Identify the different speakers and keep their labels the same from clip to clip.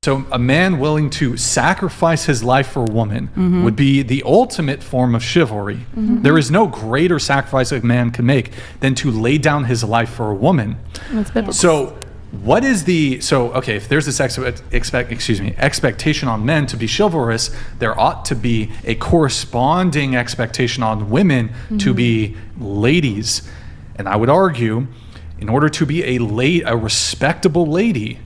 Speaker 1: So a man willing to sacrifice his life for a woman would be the ultimate form of chivalry. There is no greater sacrifice a man can make than to lay down his life for a woman.
Speaker 2: That's biblical.
Speaker 1: So what is if there's this expectation on men to be chivalrous, there ought to be a corresponding expectation on women to be ladies. And I would argue, in order to be a respectable lady,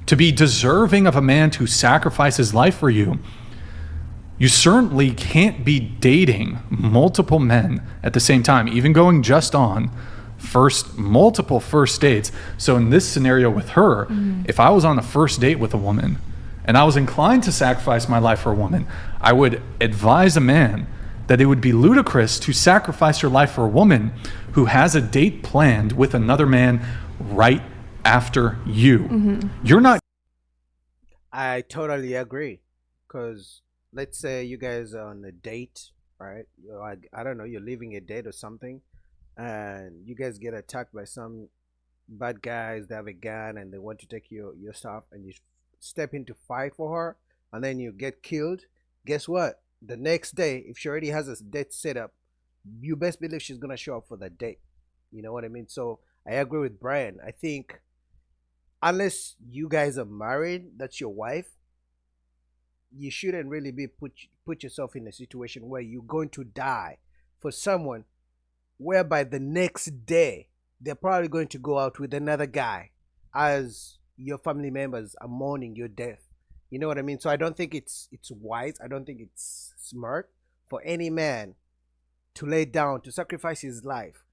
Speaker 1: to be deserving of a man to sacrifice his life for you, you certainly can't be dating multiple men at the same time, even going just on multiple first dates. So in this scenario with her, if I was on a first date with a woman and I was inclined to sacrifice my life for a woman, I would advise a man that it would be ludicrous to sacrifice your life for a woman who has a date planned with another man right after you. You're not.
Speaker 3: I totally agree. Because let's say you guys are on a date, right? I don't know, you're leaving a date or something, and you guys get attacked by some bad guys. They have a gun and they want to take your stuff, and you step in to fight for her, and then you get killed. Guess what? The next day, if she already has a date set up, you best believe she's gonna show up for that date. You know what I mean? So I agree with Brian. I think unless you guys are married, that's your wife, you shouldn't really be put yourself in a situation where you're going to die for someone whereby the next day they're probably going to go out with another guy as your family members are mourning your death. You know what I mean? So I don't think it's wise. I don't think it's smart for any man to lay down, to sacrifice his life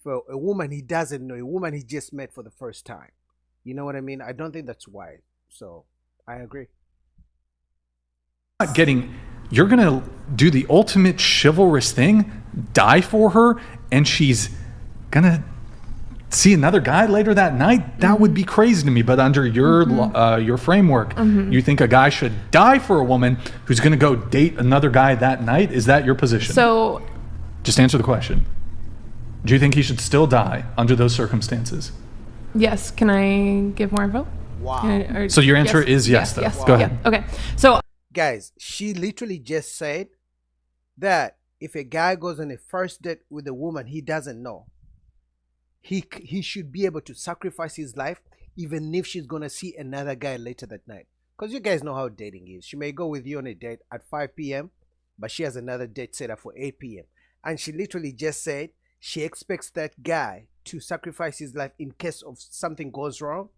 Speaker 3: for a woman he doesn't know, a woman he just met for the first time. You know what I mean? I don't think that's wise. So I agree.
Speaker 1: You're gonna do the ultimate chivalrous thing, die for her, and she's gonna see another guy later that night? That would be crazy to me. But under your framework, you think a guy should die for a woman who's gonna go date another guy that night? Is that your position?
Speaker 2: So
Speaker 1: just answer the question. Do you think he should still die under those circumstances?
Speaker 2: yes. Can I give more info?
Speaker 3: Wow.
Speaker 1: So your answer is yes, though.
Speaker 2: Yes.
Speaker 1: Go ahead.
Speaker 2: Yeah. Okay. So
Speaker 3: Guys, she literally just said that if a guy goes on a first date with a woman he doesn't know, he should be able to sacrifice his life even if she's gonna see another guy later that night. Because you guys know how dating is. She may go with you on a date at 5 p.m., but she has another date set up for 8 p.m. And she literally just said she expects that guy to sacrifice his life in case of something goes wrong,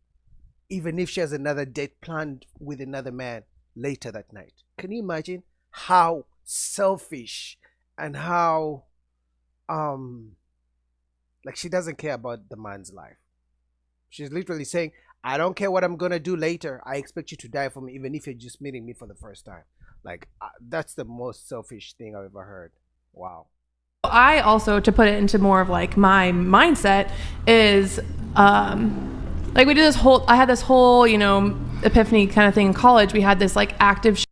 Speaker 3: even if she has another date planned with another man later that night. Can you imagine how selfish and how like she doesn't care about the man's life? She's literally saying, I don't care what I'm gonna do later, I expect you to die for me even if you're just meeting me for the first time. Like that's the most selfish thing I've ever heard. Wow.
Speaker 2: I also, to put it into more of like my mindset, is like I had this whole, epiphany kind of thing in college. We had this like active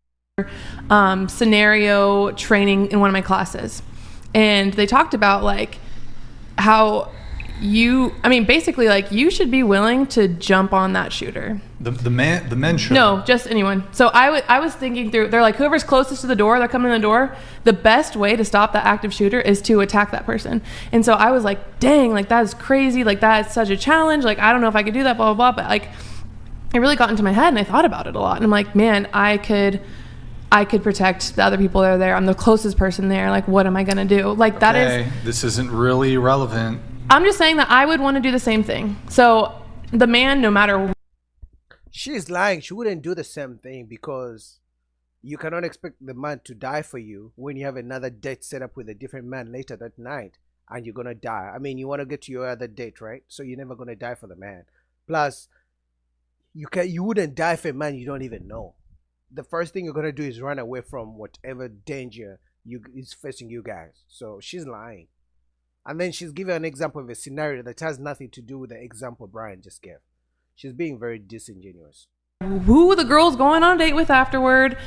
Speaker 2: scenario training in one of my classes, and they talked about like how basically like you should be willing to jump on that shooter.
Speaker 1: The men should.
Speaker 2: No, just anyone. So I was thinking through, they're like, whoever's closest to the door, they're coming in the door, the best way to stop that active shooter is to attack that person. And so I was like, dang, like that is crazy, like that is such a challenge, like I don't know if I could do that, blah blah blah. But like it really got into my head and I thought about it a lot, and I'm like, man, I could protect the other people that are there. I'm the closest person there. Like, what am I gonna do? Like that is,
Speaker 1: this isn't really relevant.
Speaker 2: I'm just saying that I would want to do the same thing. So the man, no matter.
Speaker 3: She's lying. She wouldn't do the same thing because you cannot expect the man to die for you when you have another date set up with a different man later that night and you're going to die. I mean, you want to get to your other date, right? So you're never going to die for the man. Plus, you wouldn't die for a man you don't even know. The first thing you're going to do is run away from whatever danger is facing you guys. So she's lying. And then she's giving an example of a scenario that has nothing to do with the example Brian just gave. She's being very disingenuous.
Speaker 2: Who the girl's going on a date with afterward.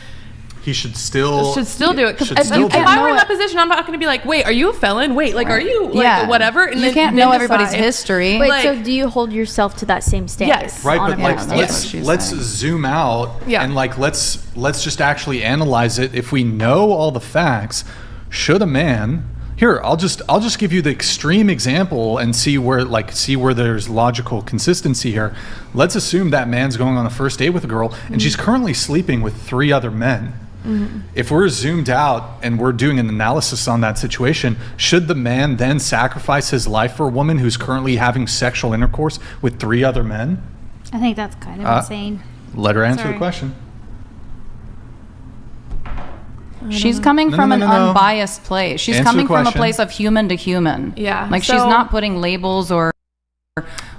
Speaker 1: he should still
Speaker 2: do it. Because
Speaker 1: should
Speaker 2: if
Speaker 1: still do it.
Speaker 2: I were in
Speaker 4: know
Speaker 2: that position, I'm not going to be like, wait, are you a felon? Wait, like, are you like whatever? And
Speaker 4: you can't know everybody's
Speaker 2: decide.
Speaker 4: history.
Speaker 5: Wait,
Speaker 2: Like-
Speaker 5: so do you hold yourself to that same standard?
Speaker 2: Yes.
Speaker 1: Right,
Speaker 5: on
Speaker 1: but
Speaker 5: a
Speaker 1: like
Speaker 5: first
Speaker 4: that's
Speaker 5: date?
Speaker 4: what she's
Speaker 1: let's
Speaker 4: saying.
Speaker 1: zoom out
Speaker 2: Yeah.
Speaker 1: and like let's just actually analyze it. If we know all the facts, should a man here? I'll just give you the extreme example and see where there's logical consistency here. Let's assume that man's going on a first date with a girl and she's currently sleeping with 3 other men. If we're zoomed out and we're doing an analysis on that situation, should the man then sacrifice his life for a woman who's currently having sexual intercourse with 3 other men?
Speaker 6: I think that's kind of insane.
Speaker 1: Let her answer the
Speaker 6: Sorry.
Speaker 1: question.
Speaker 4: She's coming
Speaker 1: No,
Speaker 4: from
Speaker 1: no,
Speaker 4: an
Speaker 1: no, no.
Speaker 4: unbiased place. She's
Speaker 1: Answer the
Speaker 4: coming from a
Speaker 1: question.
Speaker 4: place of human to human.
Speaker 2: Yeah,
Speaker 4: Like she's
Speaker 2: so-
Speaker 4: not putting labels or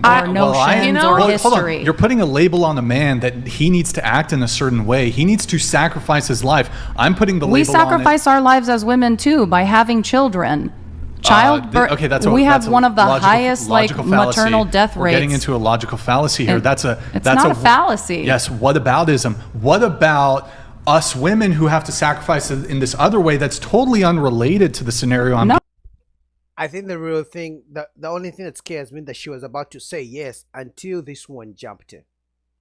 Speaker 2: I-
Speaker 4: notions
Speaker 2: well, you know-
Speaker 4: or
Speaker 1: Well, hold on.
Speaker 4: history.
Speaker 1: You're putting a label on a man that he needs to act in a certain way. He needs to sacrifice his life. I'm putting the
Speaker 4: We
Speaker 1: label on it.
Speaker 4: sacrifice our lives as women too by having children. Childbirth.
Speaker 1: Okay,
Speaker 4: we have
Speaker 1: that's a
Speaker 4: one of the
Speaker 1: logical-
Speaker 4: highest like
Speaker 1: logical fallacy.
Speaker 4: maternal death
Speaker 1: We're
Speaker 4: rates.
Speaker 1: getting into a logical fallacy here.
Speaker 4: It-
Speaker 1: That's
Speaker 4: it's not a fallacy.
Speaker 1: Yes. Whataboutism. What about us women who have to sacrifice it in this other way that's totally unrelated to the scenario I'm
Speaker 4: No.
Speaker 3: I think the real thing, the only thing that scares me that she was about to say yes until this one jumped in,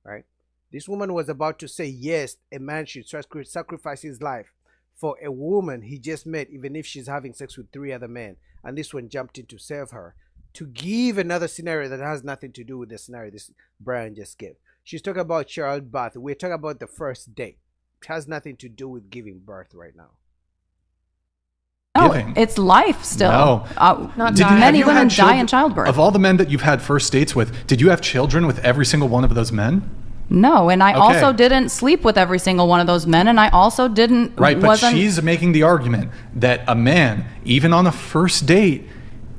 Speaker 3: right? This woman was about to say yes, a man should sacrifice his life for a woman he just met, even if she's having sex with 3 other men. And this one jumped in to save her, to give another scenario that has nothing to do with the scenario this Brian just gave. She's talking about childbirth. We're talking about the first date. It has nothing to do with giving birth right now.
Speaker 4: No,
Speaker 1: giving.
Speaker 4: it's life still.
Speaker 1: No.
Speaker 2: Not
Speaker 1: Did you-
Speaker 2: die.
Speaker 1: have
Speaker 4: Many
Speaker 1: you
Speaker 4: women
Speaker 1: had
Speaker 4: die
Speaker 1: children-
Speaker 4: in childbirth.
Speaker 1: Of all the men that you've had first dates with, did you have children with every single one of those men?
Speaker 4: No, and I
Speaker 1: Okay.
Speaker 4: also didn't sleep with every single one of those men, and I also didn't.
Speaker 1: Right, but
Speaker 4: wasn't,
Speaker 1: she's making the argument that a man, even on a first date,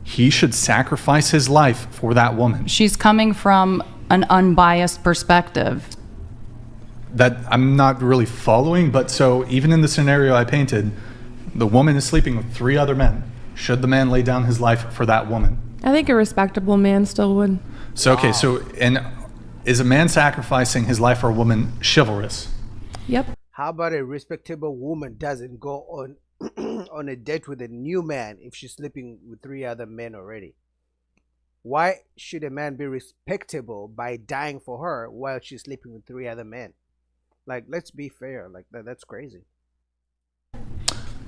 Speaker 1: he should sacrifice his life for that woman.
Speaker 4: She's coming from an unbiased perspective.
Speaker 1: That I'm not really following, but so even in the scenario I painted, the woman is sleeping with 3 other men. Should the man lay down his life for that woman?
Speaker 2: I think a respectable man still would.
Speaker 1: So, okay, so, and is a man sacrificing his life for a woman chivalrous?
Speaker 2: Yep.
Speaker 3: How about a respectable woman doesn't go on on a date with a new man if she's sleeping with 3 other men already? Why should a man be respectable by dying for her while she's sleeping with 3 other men? Like, let's be fair. Like that's crazy.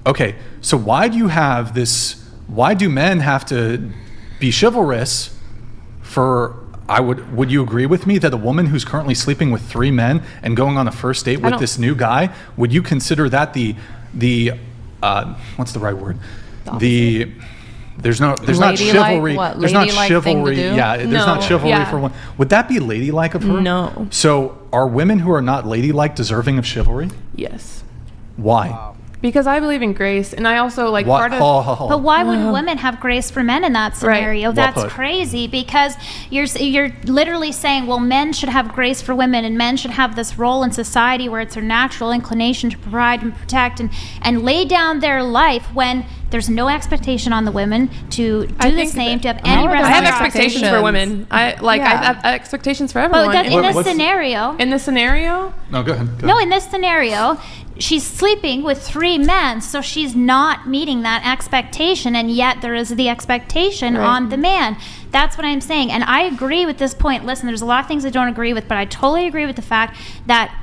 Speaker 1: Okay, so why do you have this? Why do men have to be chivalrous for? Would you agree with me that a woman who's currently sleeping with 3 men and going on a first date with
Speaker 2: don't-
Speaker 1: this new guy, would you consider that the what's the right word? There's not
Speaker 4: Ladylike?
Speaker 1: chivalry.
Speaker 4: What,
Speaker 1: There's not
Speaker 4: ladylike thing to
Speaker 1: chivalry.
Speaker 4: do?
Speaker 1: Yeah, there's not
Speaker 2: No,
Speaker 1: chivalry
Speaker 2: yeah.
Speaker 1: for one. Would that be ladylike of her?
Speaker 2: No.
Speaker 1: So are women who are not ladylike deserving of chivalry?
Speaker 2: Yes.
Speaker 1: Why?
Speaker 2: Because I believe in grace, and I also like
Speaker 1: What?
Speaker 2: part of.
Speaker 6: But why would women have grace for men in that scenario?
Speaker 1: Well
Speaker 6: That's
Speaker 1: put.
Speaker 6: crazy because you're literally saying, well, men should have grace for women, and men should have this role in society where it's their natural inclination to provide and protect and lay down their life when there's no expectation on the women to do
Speaker 2: I
Speaker 6: the
Speaker 2: think
Speaker 6: same, to have
Speaker 4: I
Speaker 6: any
Speaker 4: have
Speaker 2: I have
Speaker 6: reciprocity.
Speaker 2: expectations for women. I
Speaker 4: Yeah.
Speaker 2: have expectations for
Speaker 6: But
Speaker 2: everyone.
Speaker 6: that, in
Speaker 1: What-
Speaker 6: this
Speaker 1: what's-
Speaker 6: scenario,
Speaker 2: In this scenario,
Speaker 1: No, go ahead.
Speaker 6: no, in this scenario, she's sleeping with 3 men, so she's not meeting that expectation, and yet there is the expectation
Speaker 2: Right.
Speaker 6: on the man. That's what I'm saying, and I agree with this point. Listen, there's a lot of things I don't agree with, but I totally agree with the fact that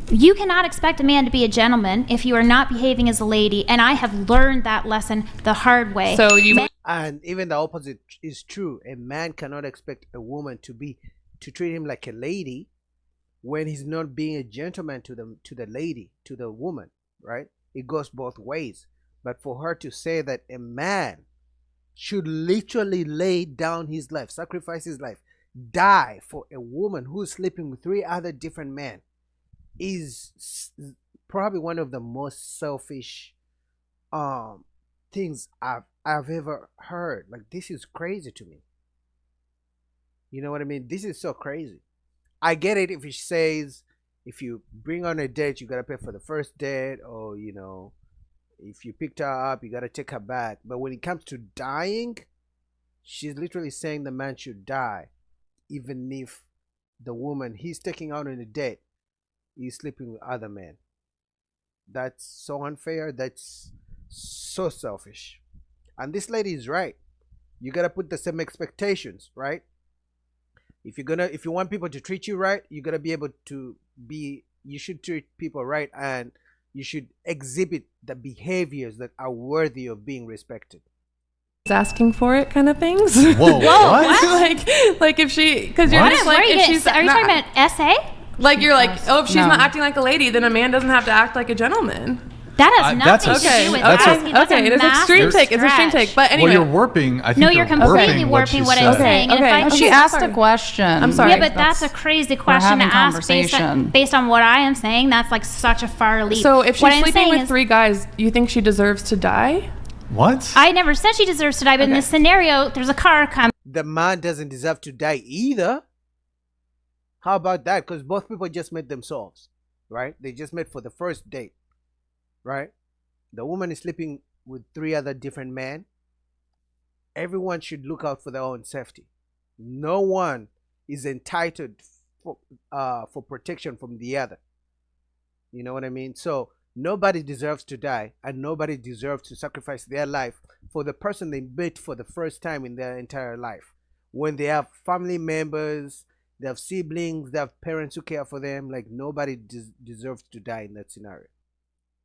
Speaker 6: you cannot expect a man to be a gentleman if you are not behaving as a lady, and I have learned that lesson the hard way.
Speaker 2: so you.
Speaker 3: And even the opposite is true. A man cannot expect a woman to treat him like a lady when he's not being a gentleman to the lady, to the woman, right? It goes both ways. But for her to say that a man should literally lay down his life, sacrifice his life, die for a woman who's sleeping with 3 other different men is probably one of the most selfish things I've ever heard. Like, this is crazy to me. You know what I mean? This is so crazy. I get it if he says if you bring on a date, you gotta pay for the first date, or if you picked her up, you gotta take her back. But when it comes to dying, she's literally saying the man should die, even if the woman he's taking out on a date is sleeping with other men. That's so unfair. That's so selfish. And this lady is right. You gotta put the same expectations, right? If you want people to treat you right, you gotta be able to be. You should treat people right, and you should exhibit the behaviors that are worthy of being respected.
Speaker 2: Asking for it kind of things.
Speaker 1: Whoa, what?
Speaker 2: like if she, because you're just like, if she's
Speaker 6: are you
Speaker 2: not-
Speaker 6: talking about SA?
Speaker 2: like you're like, oh, if she's
Speaker 4: No.
Speaker 2: not acting like a lady, then a man doesn't have to act like a gentleman.
Speaker 6: That has
Speaker 1: that's
Speaker 6: nothing
Speaker 1: a-
Speaker 6: to do with
Speaker 1: that's a-
Speaker 6: asking. That's
Speaker 2: Okay,
Speaker 6: a
Speaker 2: it is
Speaker 6: massive
Speaker 2: extreme take. It's extreme
Speaker 6: stretch.
Speaker 2: take. But anyway,
Speaker 1: Well, you're warping. I think
Speaker 6: No, you're completely
Speaker 1: warping
Speaker 6: warping
Speaker 1: she
Speaker 6: what I'm
Speaker 1: said.
Speaker 6: saying. And if I,
Speaker 2: Okay.
Speaker 4: She
Speaker 2: Okay,
Speaker 4: asked
Speaker 2: sorry.
Speaker 4: a question.
Speaker 2: I'm sorry.
Speaker 6: yeah, but that's a crazy question to
Speaker 4: having
Speaker 6: ask
Speaker 4: conversation.
Speaker 6: based on what I am saying. That's like such a far leap.
Speaker 2: so if
Speaker 6: What
Speaker 2: she's
Speaker 6: I'm
Speaker 2: sleeping
Speaker 6: saying
Speaker 2: with
Speaker 6: is,
Speaker 2: 3 guys, you think she deserves to die?
Speaker 1: What?
Speaker 6: I never said she deserves to die, but in
Speaker 2: Okay.
Speaker 6: this scenario, there's a car coming.
Speaker 3: The man doesn't deserve to die either. How about that? Because both people just met themselves, right? They just met for the first date, right? The woman is sleeping with 3 other different men. Everyone should look out for their own safety. No one is entitled for protection from the other. You know what I mean? So nobody deserves to die, and nobody deserves to sacrifice their life for the person they met for the first time in their entire life. When they have family members, they have siblings, they have parents who care for them, like nobody deserves to die in that scenario.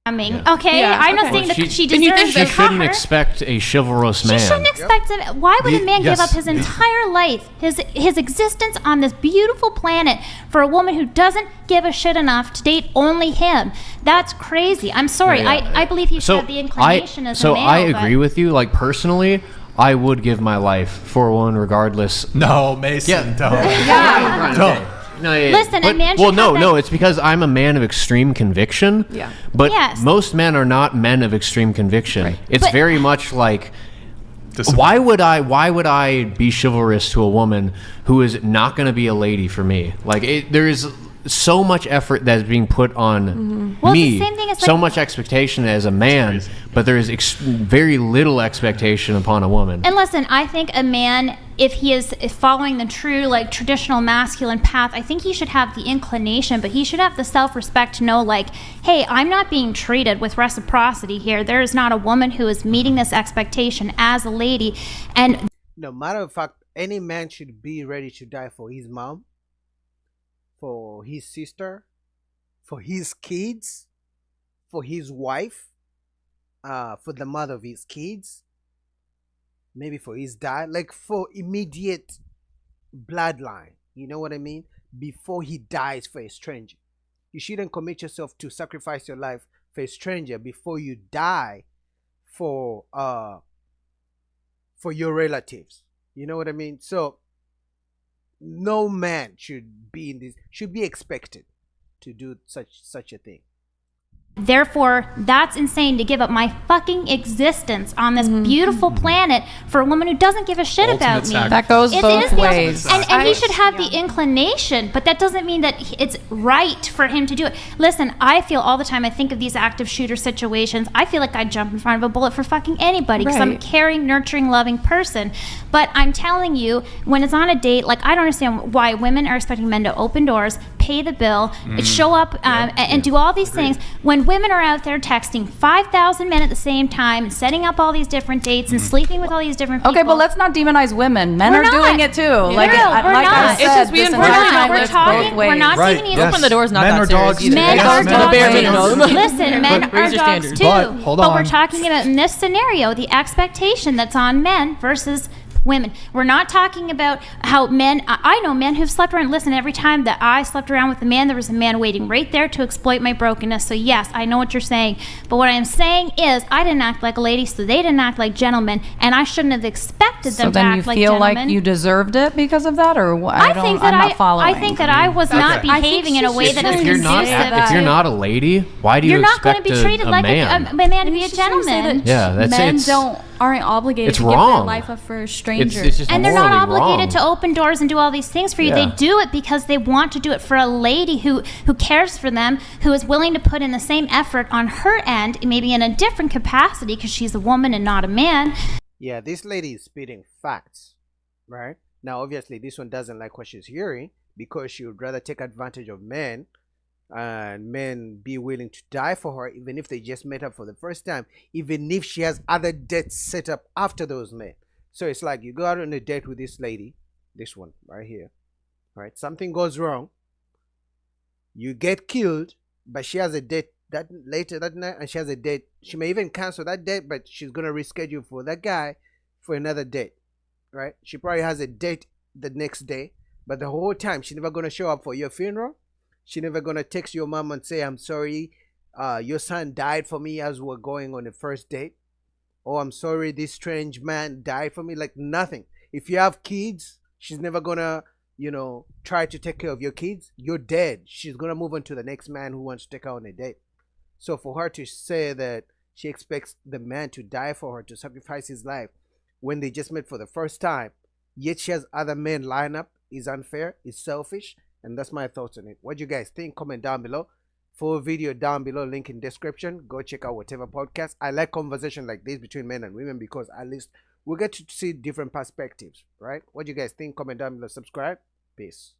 Speaker 6: Okay,
Speaker 2: Yeah,
Speaker 6: I'm not
Speaker 2: okay.
Speaker 6: saying
Speaker 2: Well,
Speaker 6: that she
Speaker 2: then you
Speaker 6: deserves
Speaker 2: think
Speaker 6: the
Speaker 2: that
Speaker 7: She shouldn't
Speaker 6: car.
Speaker 7: expect a chivalrous man.
Speaker 6: She shouldn't expect it. Why would a man give
Speaker 1: Yes.
Speaker 6: up his entire life, his existence on this beautiful planet for a woman who doesn't give a shit enough to date only him? That's crazy. I'm sorry.
Speaker 7: Yeah.
Speaker 6: I believe he should have the inclination as a male.
Speaker 7: I agree
Speaker 6: but
Speaker 7: with you. Like personally, I would give my life for a woman regardless.
Speaker 1: No, Mason, don't.
Speaker 7: Don't. No, yeah,
Speaker 6: Listen, a man should
Speaker 7: well, no,
Speaker 6: have
Speaker 7: no.
Speaker 6: that-
Speaker 7: It's because I'm a man of extreme conviction.
Speaker 2: Yeah.
Speaker 7: But
Speaker 6: Yes.
Speaker 7: most men are not men of extreme conviction. It's
Speaker 6: But-
Speaker 7: very much like,
Speaker 1: Discipline.
Speaker 7: why would I be chivalrous to a woman who is not going to be a lady for me? Like there is so much effort that is being put on
Speaker 6: Well, it's the
Speaker 7: me.
Speaker 6: same thing as,
Speaker 7: So
Speaker 6: like-
Speaker 7: much expectation as a man, but there is very little expectation upon a woman.
Speaker 6: And listen, I think a man, if he is following the true, like, traditional masculine path, I think he should have the inclination, but he should have the self-respect to know, like, hey, I'm not being treated with reciprocity here. There is not a woman who is meeting this expectation as a lady. And
Speaker 3: No matter of fact, any man should be ready to die for his mom, for his sister, for his kids, for his wife, for the mother of his kids, maybe for his dad, like for immediate bloodline. You know what I mean? Before he dies for a stranger. You shouldn't commit yourself to sacrifice your life for a stranger before you die for your relatives. You know what I mean? So no man should be expected to do such a thing.
Speaker 6: therefore, that's insane to give up my fucking existence on this beautiful planet for a woman who doesn't give a shit
Speaker 1: Ultimate
Speaker 6: about me.
Speaker 1: sacrifice.
Speaker 4: That goes
Speaker 6: It
Speaker 4: both
Speaker 6: is the
Speaker 4: ways.
Speaker 6: and he should have the inclination, but that doesn't mean that it's right for him to do it. Listen, I feel all the time, I think of these active shooter situations, I feel like I'd jump in front of a bullet for fucking anybody because I'm a
Speaker 2: Right.
Speaker 6: caring, nurturing, loving person. But I'm telling you, when it's on a date, like, I don't understand why women are expecting men to open doors, pay the bill, show up, and do all these things when women are out there texting 5,000 men at the same time and setting up all these different dates and sleeping with all these different people.
Speaker 4: Okay, but let's not demonize women. Men
Speaker 6: We're
Speaker 4: are doing
Speaker 6: not.
Speaker 4: it too.
Speaker 6: No,
Speaker 4: Like,
Speaker 6: we're
Speaker 4: like
Speaker 6: not.
Speaker 4: I
Speaker 6: It's
Speaker 4: said,
Speaker 2: just we
Speaker 4: this
Speaker 2: unfortunately
Speaker 4: entire
Speaker 2: don't-
Speaker 4: time
Speaker 6: we're
Speaker 4: it's
Speaker 6: talking-
Speaker 4: both ways.
Speaker 6: we're not
Speaker 1: Right,
Speaker 6: taking these-
Speaker 1: yes.
Speaker 8: Open the door is not
Speaker 1: Men
Speaker 8: that
Speaker 1: are
Speaker 8: serious
Speaker 1: dogs
Speaker 8: either.
Speaker 1: too.
Speaker 6: Men
Speaker 1: Yes,
Speaker 6: are
Speaker 1: men
Speaker 6: dogs
Speaker 8: bare
Speaker 6: too.
Speaker 8: minimum.
Speaker 6: Listen, men
Speaker 8: Raise
Speaker 6: are
Speaker 8: your
Speaker 6: dogs
Speaker 8: standards.
Speaker 6: too.
Speaker 1: But, hold
Speaker 6: But we're
Speaker 1: on.
Speaker 6: talking about, in this scenario, the expectation that's on men versus women. We're not talking about how men, I know men who've slept around. Listen, every time that I slept around with a man, there was a man waiting right there to exploit my brokenness. So yes, I know what you're saying. But what I'm saying is I didn't act like a lady, so they didn't act like gentlemen, and I shouldn't have expected
Speaker 4: So
Speaker 6: them to
Speaker 4: then you
Speaker 6: act like
Speaker 4: feel
Speaker 6: gentlemen.
Speaker 4: like you deserved it because of that, or what?
Speaker 6: I think that
Speaker 4: I'm not following.
Speaker 6: I think that I was not
Speaker 1: Okay.
Speaker 6: behaving in a way that is
Speaker 7: If you're not,
Speaker 6: conducive
Speaker 7: if you're
Speaker 6: to-
Speaker 7: not a lady, why do you
Speaker 6: You're not going to
Speaker 7: expect
Speaker 6: be treated
Speaker 7: a
Speaker 6: like
Speaker 7: man?
Speaker 6: a man to be a gentleman.
Speaker 7: Yeah, that's
Speaker 8: men
Speaker 7: it's-
Speaker 8: aren't obligated
Speaker 7: it's
Speaker 8: to give
Speaker 7: wrong.
Speaker 8: their life up for a stranger.
Speaker 7: It's just
Speaker 6: And they're not
Speaker 7: morally
Speaker 6: obligated
Speaker 7: wrong.
Speaker 6: to open doors and do all these things for you.
Speaker 7: Yeah.
Speaker 6: They do it because they want to do it for a lady who cares for them, who is willing to put in the same effort on her end, maybe in a different capacity because she's a woman and not a man.
Speaker 3: Yeah, this lady is spitting facts, right? Now, obviously, this one doesn't like what she's hearing because she would rather take advantage of men and men be willing to die for her, even if they just met up for the first time, even if she has other dates set up after those men. So it's like you go out on a date with this lady, this one right here, right? Something goes wrong, you get killed, but she has a date that later that night, and she has a date. She may even cancel that date, but she's gonna reschedule for that guy for another date, right? She probably has a date the next day, but the whole time she's never gonna show up for your funeral. She's never gonna text your mom and say, "I'm sorry, your son died for me as we're going on the first date," or "I'm sorry, this strange man died for me." Like nothing. If you have kids, she's never gonna, try to take care of your kids. You're dead. She's gonna move on to the next man who wants to take her on a date. So for her to say that she expects the man to die for her, to sacrifice his life when they just met for the first time, yet she has other men line up, is unfair, is selfish, and that's my thoughts on it. What do you guys think? Comment down below. Full video down below, link in description. Go check out whatever podcast. I like conversation like this between men and women because at least we get to see different perspectives, right? What do you guys think? Comment down below, subscribe. Peace.